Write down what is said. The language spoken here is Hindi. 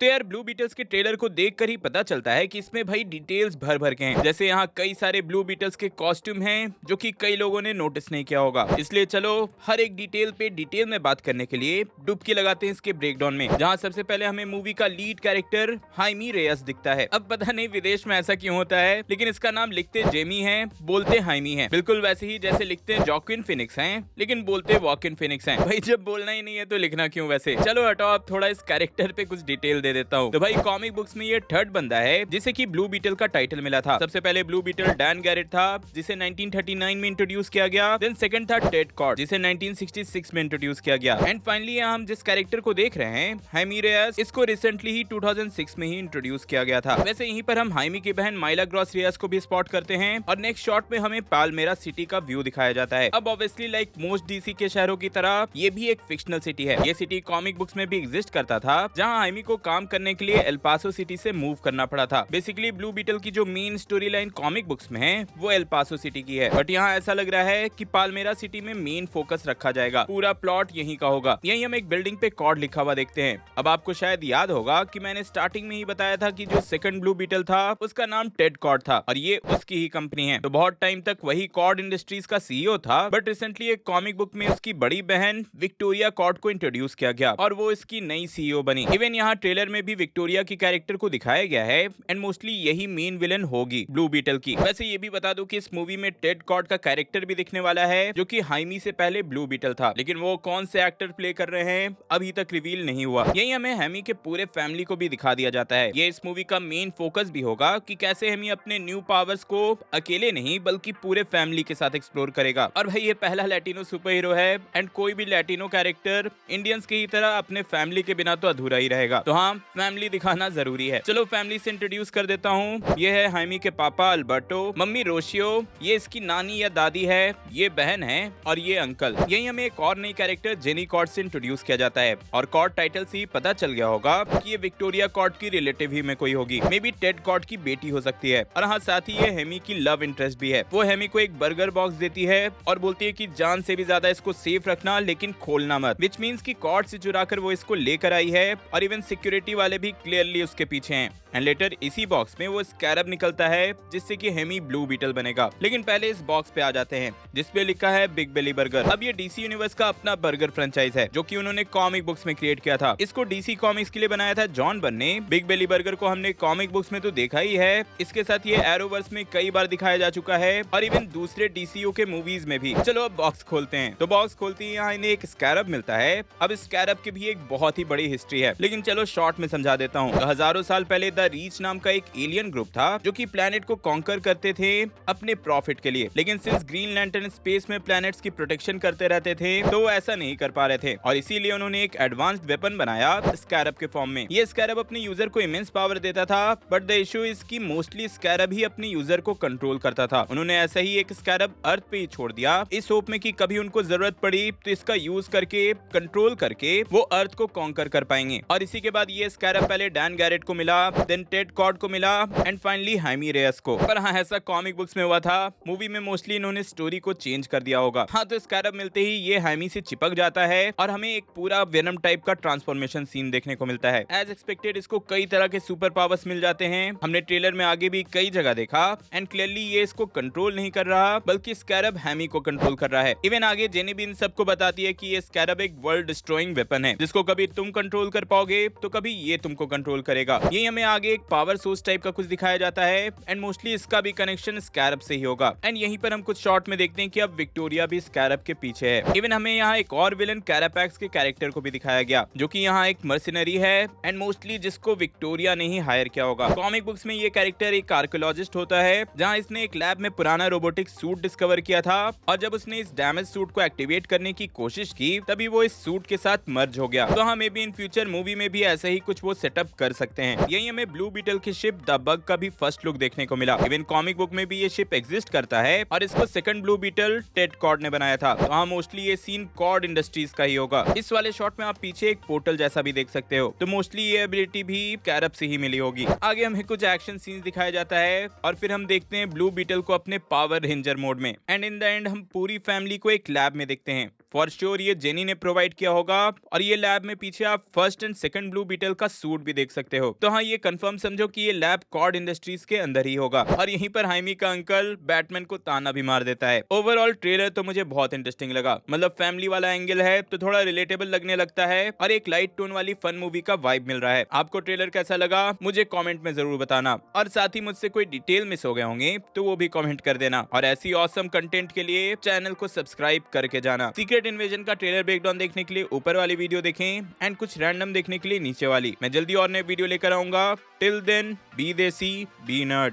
तो यार ब्लू बीटल्स के ट्रेलर को देखकर ही पता चलता है कि इसमें भाई डिटेल्स भर भर के हैं। जैसे यहाँ कई सारे ब्लू बीटल्स के कॉस्ट्यूम हैं जो कि कई लोगों ने नोटिस नहीं किया होगा। इसलिए चलो हर एक डिटेल पे डिटेल में बात करने के लिए डुबकी लगाते हैं इसके ब्रेकडाउन में, जहाँ सबसे पहले हमें मूवी का लीड कैरेक्टर हाइमी रेयस दिखता है। अब पता नहीं विदेश में ऐसा क्यों होता है, लेकिन इसका नाम लिखते जेमी है, बोलते हाइमी है, बिल्कुल वैसे ही जैसे लिखते जॉक्विन फिनिक्स हैं लेकिन बोलते वॉकिन फिनिक्स हैं। भाई जब बोलना ही नहीं है तो लिखना क्यों वैसे। चलो हटाओ, अब थोड़ा इस कैरेक्टर पे कुछ डिटेल दे देता हूँ। तो भाई कॉमिक बुक्स में ये थर्ड बंदा है जिसे कि ब्लू बीटल का टाइटल मिला था। सबसे पहले ब्लू बीटल डैन गैरेट था जिसे 1939 में इंट्रोड्यूस किया गया। देन सेकंड था टेड कॉर्ड जिसे 1966 में इंट्रोड्यूस किया गया। एंड फाइनली यहाँ हम जिस कैरेक्टर को देख रहे हैं हाइमी रेयस, इसको रिसेंटली ही 2006 में ही इंट्रोड्यूस किया गया था। वैसे यहीं पर हम हाइमी की बहन माइला ग्रॉस रेयस को भी स्पॉट करते हैं और नेक्स्ट शॉट में हमें पालमेरा सिटी का व्यू दिखाया जाता है। अब ऑब्वियसली लाइक मोस्ट डीसी के शहरों की तरह ये भी एक फिक्शनल सिटी है। ये सिटी कॉमिक बुक्स में भी एग्जिस्ट करता था, जहाँ हाइमी को काम करने के लिए एल पासो सिटी से मूव करना पड़ा था। बेसिकली ब्लू बीटल की जो main story line comic books में है वो एल पासो सिटी की है, बट यहाँ ऐसा लग रहा है कि पालमेरा सिटी में मेन फोकस रखा जाएगा। पूरा प्लॉट यहीं का होगा। यहीं हम एक बिल्डिंग पे कॉर्ड लिखा हुआ देखते हैं। अब आपको शायद याद होगा कि मैंने स्टार्टिंग में ही बताया था कि जो सेकंड ब्लू बीटल था उसका नाम टेड कॉर्ड था और ये उसकी ही कंपनी है। तो बहुत टाइम तक वही कॉर्ड इंडस्ट्रीज का सीईओ था, बट रिसेंटली एक कॉमिक बुक में उसकी बड़ी बहन विक्टोरिया कॉर्ड को इंट्रोड्यूस किया गया और वो इसकी नई सीईओ बनी। इवन यहाँ ट्रेलर में भी विक्टोरिया की कैरेक्टर को दिखाया गया है एंड मोस्टली यही मेन विलन होगी ब्लू बीटल की। वैसे ये भी बता दूं कि इस मूवी में टेड कॉर्ड का कैरेक्टर भी दिखने वाला है जो कि हाइमी से पहले ब्लू बीटल था, लेकिन वो कौन से एक्टर प्ले कर रहे हैं अभी तक रिवील नहीं हुआ। यही हमें हाइमी के पूरे फैमिली को भी दिखा दिया जाता है। ये इस मूवी का मेन फोकस भी होगा कि कैसे हाइमी अपने न्यू पावर्स को अकेले नहीं बल्कि पूरे फैमिली के साथ एक्सप्लोर करेगा। और भाई ये पहला लैटिनो सुपर हीरो है एंड कोई भी लैटिनो कैरेक्टर इंडियंस की तरह अपने फैमिली के बिना तो अधूरा ही रहेगा। तो हाँ, फैमिली दिखाना जरूरी है। चलो फैमिली से इंट्रोड्यूस कर देता हूँ। ये है हाइमी के पापा अल्बर्टो, मम्मी रोशियो, ये इसकी नानी या दादी है, ये बहन है और ये अंकल। यही हमें एक और नई कैरेक्टर जेनी कॉर्ड से इंट्रोड्यूस किया जाता है और कॉर्ड टाइटल से ही पता चल गया होगा कि ये विक्टोरिया कॉर्ड की रिलेटिव ही में कोई होगी, मे बी टेड कॉर्ड की बेटी हो सकती है। और हाँ, साथ ही ये हेमी की लव इंटरेस्ट भी है। वो हेमी को एक बर्गर बॉक्स देती है और बोलती है कि जान से भी ज्यादा इसको सेफ रखना लेकिन खोलना मत, विच मीन्स कि कॉर्ड से चुरा कर वो इसको लेकर आई है और इवन सिक्योरिटी वाले भी क्लियरली उसके पीछे हैं। एंड लेटर इसी बॉक्स में वो स्कैरब निकलता है जिससे कि हेमी ब्लू बीटल बनेगा। लेकिन पहले इस बॉक्स पे आ जाते हैं जिसपे लिखा है बिग बेली बर्गर। अब ये डीसी यूनिवर्स का अपना बर्गर फ्रेंचाइज है जो कि उन्होंने कॉमिक बुक्स में क्रिएट किया था। इसको डीसी कॉमिक्स के लिए बनाया था जॉन बर्न ने। बिग बेली बर्गर को हमने कॉमिक बुक्स में तो देखा ही है, इसके साथ ये एरोवर्स में कई बार दिखाया जा चुका है और इवन दूसरे डीसीयू के मूवीज में भी। चलो अब बॉक्स खोलते हैं। तो बॉक्स खोलते ही यहाँ इन्हें एक स्कैरब मिलता है। अब स्कैरब की भी एक बहुत ही बड़ी हिस्ट्री है, लेकिन चलो शॉर्ट में समझा देता हूँ। तो हजारों साल पहले द रीच नाम का एक एलियन ग्रुप था जो कि प्लेनेट को कॉन्कर करते थे अपने प्रॉफिट के लिए, लेकिन सिंस ग्रीन लैंटर्न स्पेस में प्लैनेट्स की प्रोटेक्शन करते रहते थे तो वो ऐसा नहीं कर पा रहे थे और इसीलिए उन्होंने एक एडवांस्ड वेपन बनाया स्कैरब के फॉर्म में। ये स्कैरब अपने यूजर को इमेंस पावर देता था, बट द इशू इज कि मोस्टली स्कैरब ही अपने यूजर को कंट्रोल करता था। उन्होंने ऐसा ही एक स्कैरब अर्थ पे ही छोड़ दिया इस होप में कि कभी उनको जरूरत पड़ी तो इसका यूज करके कंट्रोल करके वो अर्थ को कॉन्कर कर पाएंगे। और इसी के बाद ये स्कैरब पहले डैन गैरेट को मिला, देन टेड कॉर्ड को मिला एंड फाइनली हाइमी रेयस को। पर हाँ, ऐसा कॉमिक बुक्स में हुआ था, मूवी में मोस्टली इन्होंने स्टोरी को चेंज कर दिया होगा। हाँ, तो स्कैरब मिलते ही ये हाइमी से चिपक जाता है और हमें एक पूरा वेनम टाइप का ट्रांसफॉर्मेशन सीन देखने को मिलता है। एज एक्सपेक्टेड इसको कई तरह के सुपर पावर्स मिल जाते हैं। हमने ट्रेलर में आगे भी कई जगह देखा एंड क्लियरली ये इसको कंट्रोल नहीं कर रहा बल्कि स्कैरब हाइमी को कंट्रोल कर रहा है। इवन आगे जेनी भी इन सबको बताती है कि ये स्कैरब एक वर्ल्ड डिस्ट्रॉइंग वेपन है जिसको कभी तुम कंट्रोल कर पाओगे तो कभी ये तुमको कंट्रोल करेगा। यही हमें आगे एक पावर सोर्स टाइप का कुछ दिखाया जाता है एंड मोस्टली इसका भी कनेक्शन स्कैरब से ही होगा। एंड यहीं पर हम कुछ शॉट में देखते हैं कि अब विक्टोरिया भी स्कैरब के पीछे है। इवन हमें यहाँ एक और विलन कैरापैक्स के कैरेक्टर को भी दिखाया गया जो कि यहाँ एक मर्सिनरी है एंड मोस्टली जिसको विक्टोरिया ने ही हायर किया होगा। कॉमिक बुक्स में ये कैरेक्टर एक आर्कियोलॉजिस्ट होता है जहाँ इसने एक लैब में पुराना रोबोटिक सूट डिस्कवर किया था और जब उसने इस डैमेज सूट को एक्टिवेट करने की कोशिश की तभी वो इस सूट के साथ मर्ज हो गया। तो हाँ, may be in future movie में भी ऐसा ही कुछ वो सेटअप कर सकते हैं। यही हमें ब्लू बीटल की शिप द बग का भी फर्स्ट लुक देखने को मिला। इवन कॉमिक बुक में भी ये शिप एग्जिस्ट करता है और इसको second Blue Beetle Ted Kord ने बनाया था। तो हाँ, मोस्टली ये सीन कॉर्ड इंडस्ट्रीज का ही होगा। इस वाले शॉट में आप पीछे एक पोर्टल जैसा भी देख सकते हो, तो मोस्टली ये एबिलिटी भी कैरब से ही मिली होगी। आगे हमें कुछ एक्शन सीन्स दिखाया जाता है और फिर हम देखते हैं ब्लू बीटल को अपने पावर रेंजर मोड में एंड इन द एंड हम पूरी फैमिली को एक लैब में देखते हैं। फॉर श्योर ये जेनी ने प्रोवाइड किया होगा और ये लैब में पीछे आप first and second Blue Beetle capital का सूट भी देख सकते हो। तो हाँ, ये कंफर्म समझो कि ये लैब कॉर्ड इंडस्ट्रीज के अंदर ही होगा और यहीं पर हाइमी का अंकल बैटमैन को ताना भी मार देता है। ओवरऑल ट्रेलर तो मुझे बहुत इंटरेस्टिंग लगा, मतलब फैमिली वाला एंगल है तो थोड़ा रिलेटेबल लगने लगता है और एक लाइट टोन वाली फन मूवी का वाइब मिल रहा है। आपको ट्रेलर कैसा लगा मुझे कमेंट में जरूर बताना, और साथ ही मुझसे कोई डिटेल मिस हो गए होंगे तो वो भी कमेंट कर देना। और ऐसी ऑसम कंटेंट के लिए चैनल को सब्सक्राइब करके जाना। सीक्रेट इन्वेजन का ट्रेलर ब्रेकडाउन देखने के लिए ऊपर वाली वीडियो देखें एंड कुछ रैंडम देखने के लिए नीचे वाली। मैं जल्दी और नए वीडियो लेकर आऊंगा। टिल देन बी देसी बी नर्ड।